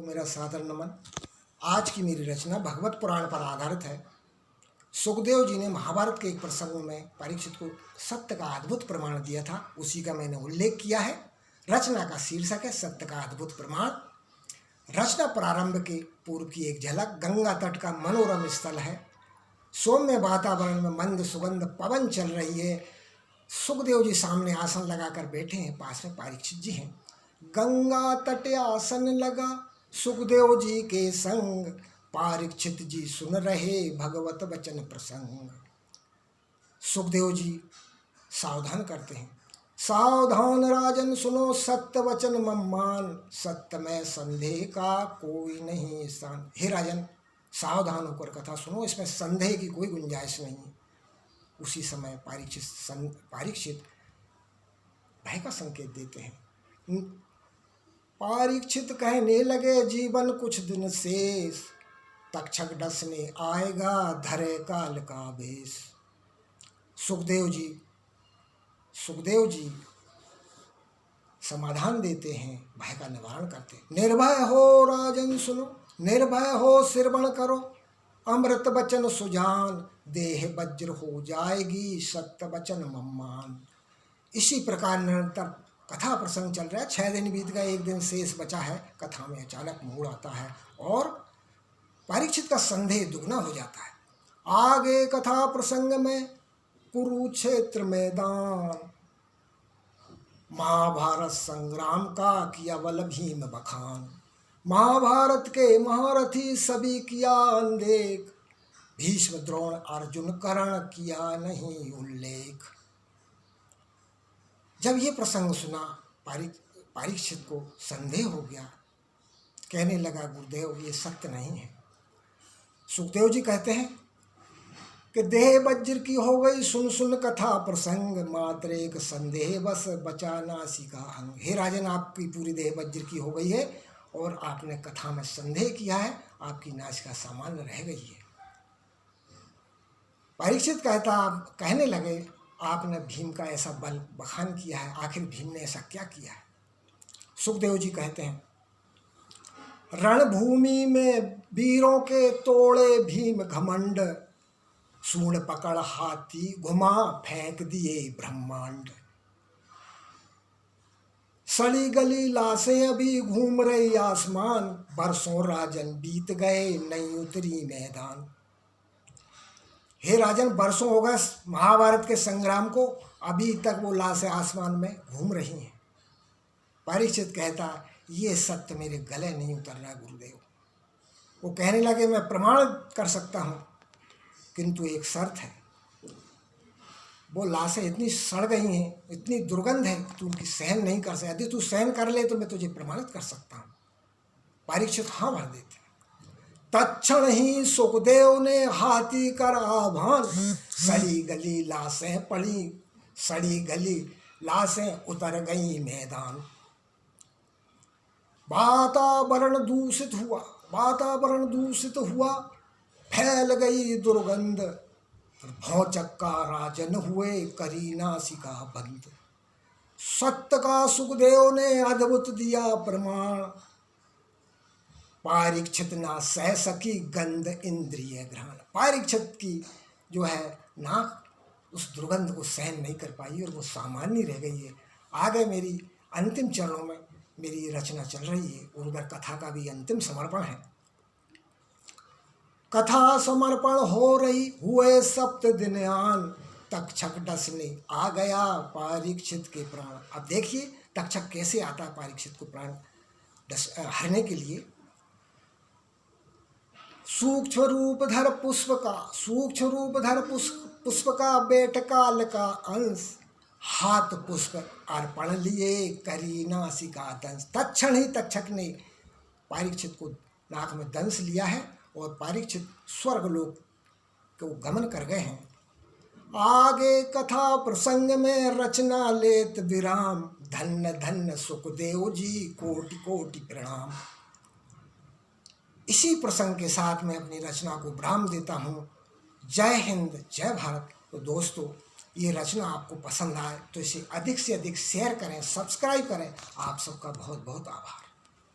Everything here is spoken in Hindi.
मेरा सादर नमन। आज की मेरी रचना भगवत पुराण पर आधारित है। सुखदेव जी ने महाभारत के एक प्रसंग में परीक्षित को सत्य का अद्भुत प्रमाण दिया था, उसी का मैंने उल्लेख किया है। रचना का शीर्षक है सत्य का अद्भुत प्रमाण। रचना प्रारंभ के पूर्व की एक झलक गंगा तट का मनोरम स्थल है। सौम्य वातावरण में मंद सुगंध पवन चल रही है। सुखदेव जी सामने आसन लगाकर बैठे हैं, पास में परीक्षित जी हैं। गंगा तट आसन लगा सुखदेव जी के संग, परीक्षित जी सुन रहे भगवत वचन प्रसंग। सुखदेव जी सावधान करते हैं, सावधान राजन सुनो सत्य वचन मम्मान, सत्य में संदेह का कोई नहीं स्थान। हे राजन, सावधान होकर कथा सुनो, इसमें संदेह की कोई गुंजाइश नहीं। उसी समय परीक्षित भय का संकेत देते हैं। परीक्षित कहने लगे जीवन कुछ दिन शेष, तक्षक डसने आएगा धरे काल का वेश। सुखदेव जी समाधान देते हैं, भय का निवारण करते हैं। निर्भय हो राजन सुनो, निर्भय हो श्रवण करो, अमृत वचन सुजान, देह वज्र हो जाएगी सत्य वचन मम्मान। इसी प्रकार निरंतर कथा प्रसंग चल रहा है। 6 दिन बीत गए, 1 दिन शेष बचा है। कथा में अचानक मोड़ आता है और परीक्षित का संदेह दुगना हो जाता है। आगे कथा प्रसंग में कुरुक्षेत्र मैदान, महाभारत संग्राम का किया बल भीम बखान। महाभारत के महारथी सभी किया अनदेख, भीष्म द्रोण अर्जुन कर्ण किया नहीं उल्लेख। जब ये प्रसंग सुना परीक्षित को संदेह हो गया, कहने लगा गुरुदेव ये सत्य नहीं है। सुखदेव जी कहते हैं कि देह वज्र की हो गई सुन सुन कथा प्रसंग, मात्र एक संदेह बस बचा नासी का अंग। हे राजन, आपकी पूरी देह वज्र की हो गई है और आपने कथा में संदेह किया है, आपकी नासिका सामान्य रह गई है। परीक्षित कहने लगे आपने भीम का ऐसा बल बखान किया है, आखिर भीम ने ऐसा क्या किया है। सुखदेव जी कहते हैं, रणभूमि में वीरों के तोड़े भीम घमंड, सूंड पकड़ हाथी घुमा फेंक दिए ब्रह्मांड। सड़ी गली लाशें अभी घूम रही आसमान, बरसों राजन बीत गए नहीं उतरी मैदान। हे राजन, बरसों हो गए महाभारत के संग्राम को, अभी तक वो लाशें आसमान में घूम रही हैं। परीक्षित कहता ये सत्य मेरे गले नहीं उतर रहा गुरुदेव। वो कहने लगे मैं प्रमाण कर सकता हूँ, किंतु एक शर्त है। वो लाशें इतनी सड़ गई हैं, इतनी दुर्गंध है, तू उनकी सहन नहीं कर सकता। यदि तू सहन कर ले तो मैं तुझे प्रमाणित कर सकता हूँ। परीक्षित हाँ भर देते। तत्क्षण ही सुखदेव ने हाथी कर आह्वान, सड़ी गली लाशें पड़ी, सड़ी गली लाशें उतर गई मैदान। वातावरण दूषित हुआ, फैल गई दुर्गंध, भौचक्का राजन हुए करी नासिका बंद। सत्य का सुखदेव ने अद्भुत दिया प्रमाण, परीक्षित ना सह सकी गंध इंद्रिय ग्रहण। परीक्षित की जो है नाक उस दुर्गंध को सहन नहीं कर पाई और वो सामान्य रह गई है। आगे मेरी अंतिम चरणों में मेरी रचना चल रही है और उधर कथा का भी अंतिम समर्पण है। कथा समर्पण हो रही हुए सप्त दिनयान, तक्षक डसने आ गया परीक्षित के प्राण। अब देखिए तक्षक कैसे आता है परीक्षित को प्राण हरने के लिए। सूक्ष्म रूप धर पुष्प का बेट काल का अंश, हाथ पुष्प अर्पण लिए करी नासिका दंश। तत्क्षण ही तक्षक ने परीक्षित को नाक में दंश लिया है और परीक्षित स्वर्गलोक को गमन कर गए हैं। आगे कथा प्रसंग में रचना लेत विराम, धन्य धन्य सुखदेव जी कोटि कोटि प्रणाम। इसी प्रसंग के साथ मैं अपनी रचना को विराम देता हूँ। जय हिंद, जय भारत। तो दोस्तों, ये रचना आपको पसंद आए तो इसे अधिक से अधिक शेयर करें, सब्सक्राइब करें। आप सबका बहुत बहुत आभार।